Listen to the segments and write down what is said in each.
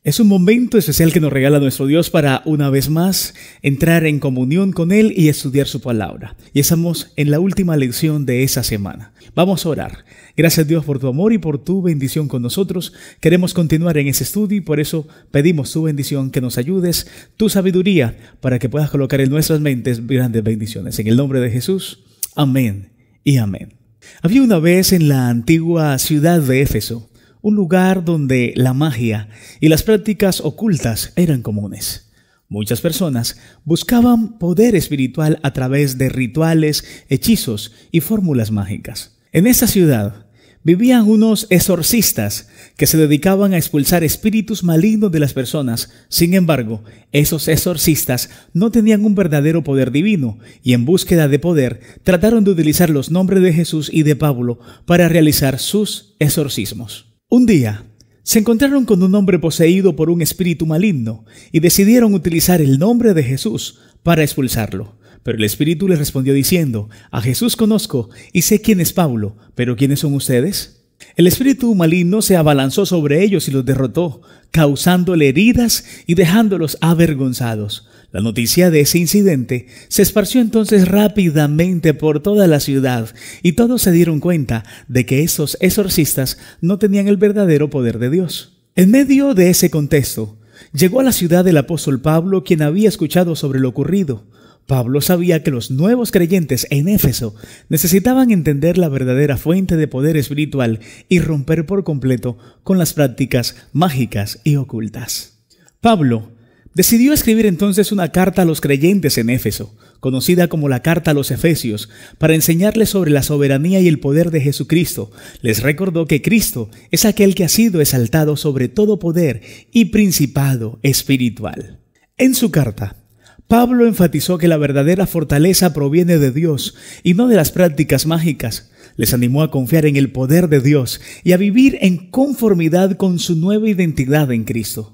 Es un momento especial que nos regala nuestro Dios para, una vez más, entrar en comunión con Él y estudiar su palabra. Y estamos en la última lección de esa semana. Vamos a orar. Gracias, Dios, por tu amor y por tu bendición con nosotros. Queremos continuar en ese estudio y por eso pedimos tu bendición, que nos ayudes, tu sabiduría, para que puedas colocar en nuestras mentes grandes bendiciones. En el nombre de Jesús, amén y amén. Había una vez en la antigua ciudad de Éfeso un lugar donde la magia y las prácticas ocultas eran comunes. Muchas personas buscaban poder espiritual a través de rituales, hechizos y fórmulas mágicas. En esta ciudad vivían unos exorcistas que se dedicaban a expulsar espíritus malignos de las personas. Sin embargo, esos exorcistas no tenían un verdadero poder divino y en búsqueda de poder trataron de utilizar los nombres de Jesús y de Pablo para realizar sus exorcismos. Un día, se encontraron con un hombre poseído por un espíritu maligno y decidieron utilizar el nombre de Jesús para expulsarlo. Pero el espíritu les respondió diciendo: «A Jesús conozco y sé quién es Pablo, pero ¿quiénes son ustedes?». El espíritu maligno se abalanzó sobre ellos y los derrotó, causándole heridas y dejándolos avergonzados. La noticia de ese incidente se esparció entonces rápidamente por toda la ciudad y todos se dieron cuenta de que esos exorcistas no tenían el verdadero poder de Dios. En medio de ese contexto, llegó a la ciudad el apóstol Pablo, quien había escuchado sobre lo ocurrido. Pablo sabía que los nuevos creyentes en Éfeso necesitaban entender la verdadera fuente de poder espiritual y romper por completo con las prácticas mágicas y ocultas. Pablo decidió escribir entonces una carta a los creyentes en Éfeso, conocida como la Carta a los Efesios, para enseñarles sobre la soberanía y el poder de Jesucristo. Les recordó que Cristo es aquel que ha sido exaltado sobre todo poder y principado espiritual. En su carta, Pablo enfatizó que la verdadera fortaleza proviene de Dios y no de las prácticas mágicas. Les animó a confiar en el poder de Dios y a vivir en conformidad con su nueva identidad en Cristo.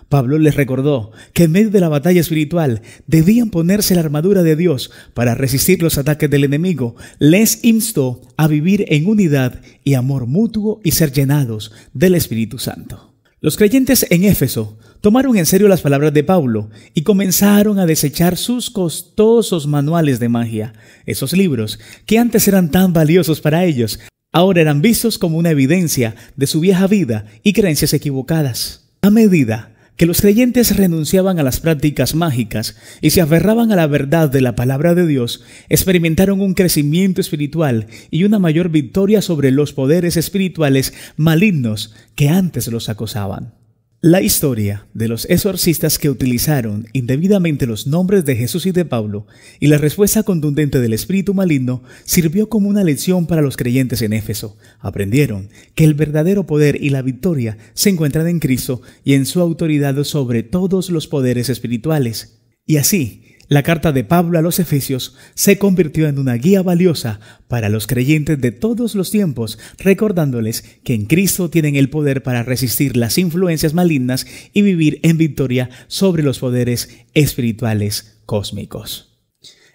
Pablo les recordó que en medio de la batalla espiritual debían ponerse la armadura de Dios para resistir los ataques del enemigo. Les instó a vivir en unidad y amor mutuo y ser llenados del Espíritu Santo. Los creyentes en Éfeso tomaron en serio las palabras de Pablo y comenzaron a desechar sus costosos manuales de magia. Esos libros, que antes eran tan valiosos para ellos, ahora eran vistos como una evidencia de su vieja vida y creencias equivocadas. A medida que los creyentes renunciaban a las prácticas mágicas y se aferraban a la verdad de la palabra de Dios, experimentaron un crecimiento espiritual y una mayor victoria sobre los poderes espirituales malignos que antes los acosaban. La historia de los exorcistas que utilizaron indebidamente los nombres de Jesús y de Pablo y la respuesta contundente del espíritu maligno sirvió como una lección para los creyentes en Éfeso. Aprendieron que el verdadero poder y la victoria se encuentran en Cristo y en su autoridad sobre todos los poderes espirituales. Y así, la carta de Pablo a los Efesios se convirtió en una guía valiosa para los creyentes de todos los tiempos, recordándoles que en Cristo tienen el poder para resistir las influencias malignas y vivir en victoria sobre los poderes espirituales cósmicos.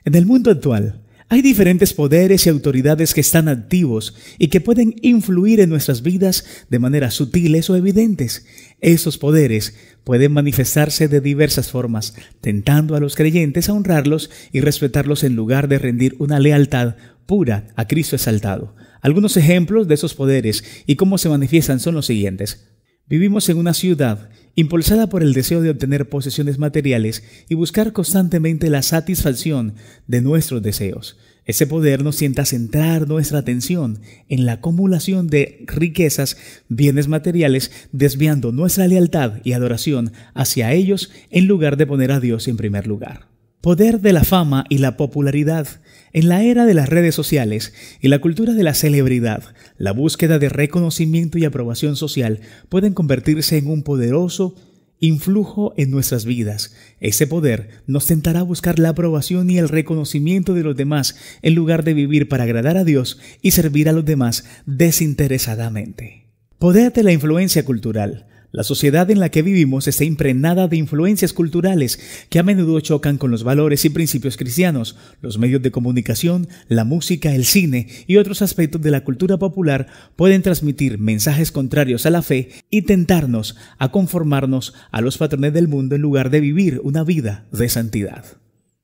En el mundo actual, hay diferentes poderes y autoridades que están activos y que pueden influir en nuestras vidas de maneras sutiles o evidentes. Esos poderes pueden manifestarse de diversas formas, tentando a los creyentes a honrarlos y respetarlos en lugar de rendir una lealtad pura a Cristo exaltado. Algunos ejemplos de esos poderes y cómo se manifiestan son los siguientes. Vivimos en una ciudad impulsada por el deseo de obtener posesiones materiales y buscar constantemente la satisfacción de nuestros deseos. Ese poder nos tienta a centrar nuestra atención en la acumulación de riquezas, bienes materiales, desviando nuestra lealtad y adoración hacia ellos en lugar de poner a Dios en primer lugar. Poder de la fama y la popularidad. En la era de las redes sociales y la cultura de la celebridad, la búsqueda de reconocimiento y aprobación social pueden convertirse en un poderoso influjo en nuestras vidas. Ese poder nos tentará a buscar la aprobación y el reconocimiento de los demás en lugar de vivir para agradar a Dios y servir a los demás desinteresadamente. Poder de la influencia cultural. La sociedad en la que vivimos está impregnada de influencias culturales que a menudo chocan con los valores y principios cristianos. Los medios de comunicación, la música, el cine y otros aspectos de la cultura popular pueden transmitir mensajes contrarios a la fe y tentarnos a conformarnos a los patrones del mundo en lugar de vivir una vida de santidad.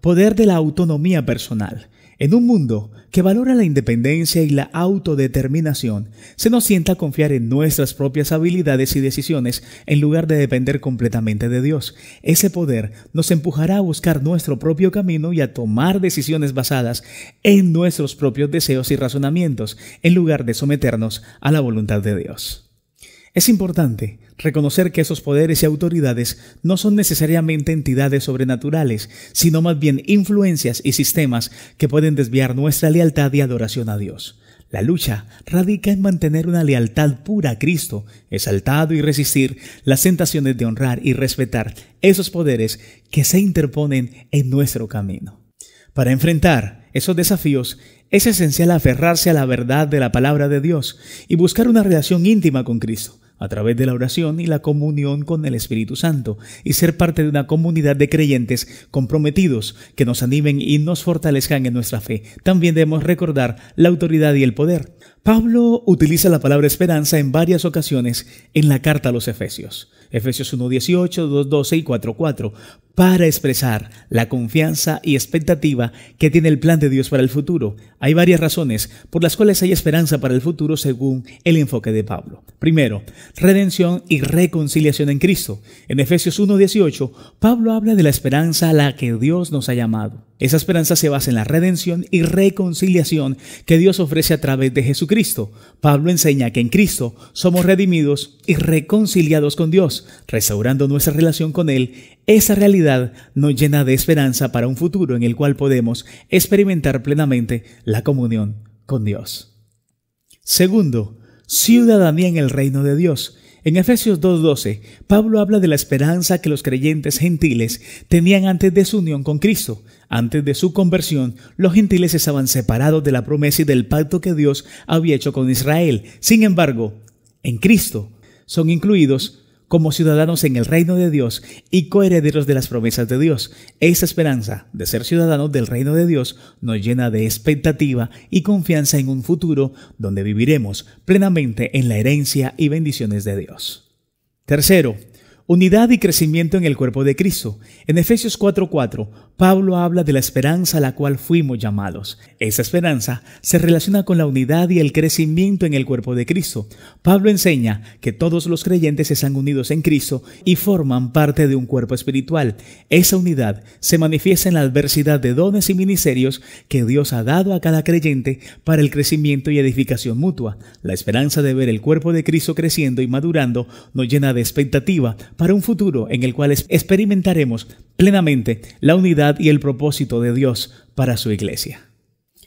Poder de la autonomía personal. En un mundo que valora la independencia y la autodeterminación, se nos sienta a confiar en nuestras propias habilidades y decisiones en lugar de depender completamente de Dios. Ese poder nos empujará a buscar nuestro propio camino y a tomar decisiones basadas en nuestros propios deseos y razonamientos, en lugar de someternos a la voluntad de Dios. Es importante reconocer que esos poderes y autoridades no son necesariamente entidades sobrenaturales, sino más bien influencias y sistemas que pueden desviar nuestra lealtad y adoración a Dios. La lucha radica en mantener una lealtad pura a Cristo, exaltado, y resistir las tentaciones de honrar y respetar esos poderes que se interponen en nuestro camino. Para enfrentar esos desafíos, es esencial aferrarse a la verdad de la palabra de Dios y buscar una relación íntima con Cristo a través de la oración y la comunión con el Espíritu Santo, y ser parte de una comunidad de creyentes comprometidos que nos animen y nos fortalezcan en nuestra fe. También debemos recordar la autoridad y el poder. Pablo utiliza la palabra esperanza en varias ocasiones en la carta a los Efesios. Efesios 1:18, 2:12 y 4:4, para expresar la confianza y expectativa que tiene el plan de Dios para el futuro. Hay varias razones por las cuales hay esperanza para el futuro según el enfoque de Pablo. Primero, redención y reconciliación en Cristo. En Efesios 1:18, Pablo habla de la esperanza a la que Dios nos ha llamado. Esa esperanza se basa en la redención y reconciliación que Dios ofrece a través de Jesucristo. Pablo enseña que en Cristo somos redimidos y reconciliados con Dios, restaurando nuestra relación con Él. Esa realidad nos llena de esperanza para un futuro en el cual podemos experimentar plenamente la comunión con Dios. Segundo, ciudadanía en el reino de Dios. En Efesios 2:12, Pablo habla de la esperanza que los creyentes gentiles tenían antes de su unión con Cristo. Antes de su conversión, los gentiles estaban separados de la promesa y del pacto que Dios había hecho con Israel. Sin embargo, en Cristo son incluidos como ciudadanos en el reino de Dios y coherederos de las promesas de Dios. Esa esperanza de ser ciudadanos del reino de Dios nos llena de expectativa y confianza en un futuro donde viviremos plenamente en la herencia y bendiciones de Dios. Tercero, unidad y crecimiento en el cuerpo de Cristo. En Efesios 4:4, Pablo habla de la esperanza a la cual fuimos llamados. Esa esperanza se relaciona con la unidad y el crecimiento en el cuerpo de Cristo. Pablo enseña que todos los creyentes están unidos en Cristo y forman parte de un cuerpo espiritual. Esa unidad se manifiesta en la diversidad de dones y ministerios que Dios ha dado a cada creyente para el crecimiento y edificación mutua. La esperanza de ver el cuerpo de Cristo creciendo y madurando nos llena de expectativa para un futuro en el cual experimentaremos plenamente la unidad y el propósito de Dios para su iglesia.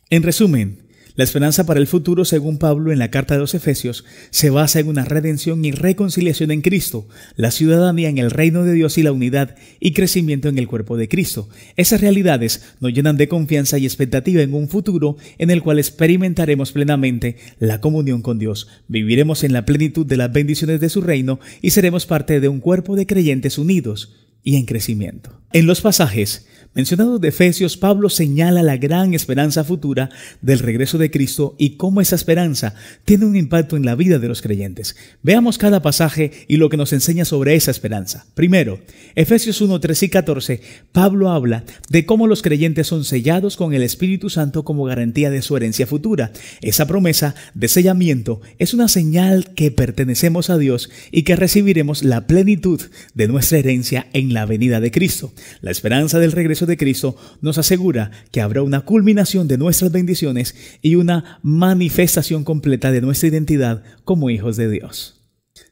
En resumen, la esperanza para el futuro, según Pablo en la carta de los Efesios, se basa en una redención y reconciliación en Cristo, la ciudadanía en el reino de Dios y la unidad y crecimiento en el cuerpo de Cristo. Esas realidades nos llenan de confianza y expectativa en un futuro en el cual experimentaremos plenamente la comunión con Dios, viviremos en la plenitud de las bendiciones de su reino y seremos parte de un cuerpo de creyentes unidos y en crecimiento. En los pasajes mencionados de Efesios, Pablo señala la gran esperanza futura del regreso de Cristo y cómo esa esperanza tiene un impacto en la vida de los creyentes. Veamos cada pasaje y lo que nos enseña sobre esa esperanza. Primero, Efesios 1:13 y 14, Pablo habla de cómo los creyentes son sellados con el Espíritu Santo como garantía de su herencia futura. Esa promesa de sellamiento es una señal que pertenecemos a Dios y que recibiremos la plenitud de nuestra herencia en la venida de Cristo. La esperanza del regreso de Cristo nos asegura que habrá una culminación de nuestras bendiciones y una manifestación completa de nuestra identidad como hijos de Dios.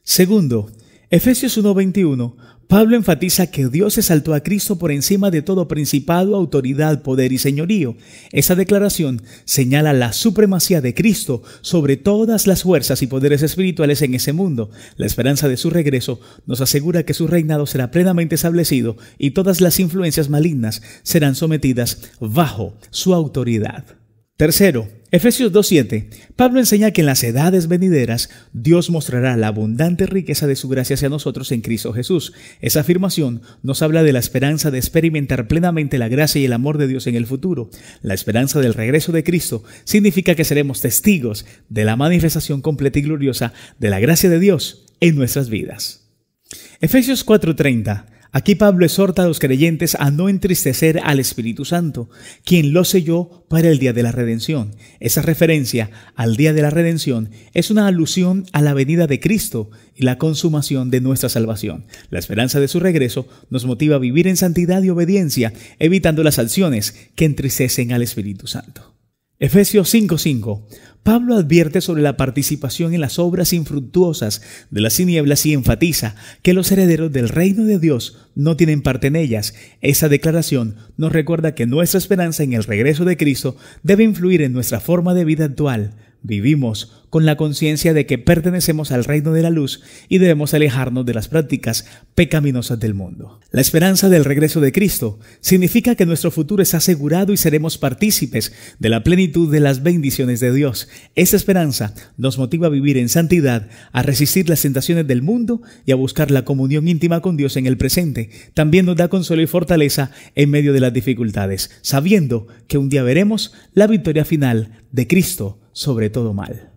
Segundo, Efesios 1:21, Pablo enfatiza que Dios exaltó a Cristo por encima de todo principado, autoridad, poder y señorío. Esa declaración señala la supremacía de Cristo sobre todas las fuerzas y poderes espirituales en ese mundo. La esperanza de su regreso nos asegura que su reinado será plenamente establecido y todas las influencias malignas serán sometidas bajo su autoridad. Tercero, Efesios 2:7. Pablo enseña que en las edades venideras Dios mostrará la abundante riqueza de su gracia hacia nosotros en Cristo Jesús. Esa afirmación nos habla de la esperanza de experimentar plenamente la gracia y el amor de Dios en el futuro. La esperanza del regreso de Cristo significa que seremos testigos de la manifestación completa y gloriosa de la gracia de Dios en nuestras vidas. Efesios 4:30. Aquí Pablo exhorta a los creyentes a no entristecer al Espíritu Santo, quien lo selló para el día de la redención. Esa referencia al día de la redención es una alusión a la venida de Cristo y la consumación de nuestra salvación. La esperanza de su regreso nos motiva a vivir en santidad y obediencia, evitando las acciones que entristecen al Espíritu Santo. Efesios 5:5. Pablo advierte sobre la participación en las obras infructuosas de las tinieblas y enfatiza que los herederos del reino de Dios no tienen parte en ellas. Esa declaración nos recuerda que nuestra esperanza en el regreso de Cristo debe influir en nuestra forma de vida actual. Vivimos con la conciencia de que pertenecemos al reino de la luz y debemos alejarnos de las prácticas pecaminosas del mundo. La esperanza del regreso de Cristo significa que nuestro futuro es asegurado y seremos partícipes de la plenitud de las bendiciones de Dios. Esa esperanza nos motiva a vivir en santidad, a resistir las tentaciones del mundo y a buscar la comunión íntima con Dios en el presente. También nos da consuelo y fortaleza en medio de las dificultades, sabiendo que un día veremos la victoria final de Cristo sobre todo mal.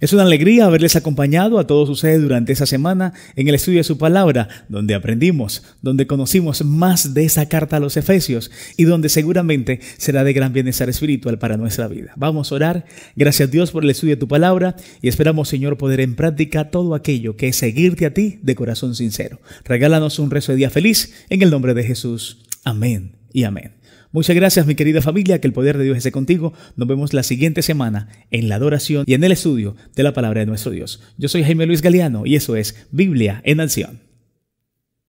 Es una alegría haberles acompañado a todos ustedes durante esa semana en el estudio de su palabra, donde aprendimos, donde conocimos más de esa carta a los Efesios y donde seguramente será de gran bienestar espiritual para nuestra vida. Vamos a orar. Gracias Dios por el estudio de tu palabra y esperamos, Señor, poder en práctica todo aquello que es seguirte a ti de corazón sincero. Regálanos un resto de día feliz en el nombre de Jesús. Amén y amén. Muchas gracias, mi querida familia, que el poder de Dios esté contigo. Nos vemos la siguiente semana en la adoración y en el estudio de la palabra de nuestro Dios. Yo soy Jaime Luis Galeano y eso es Biblia en Acción.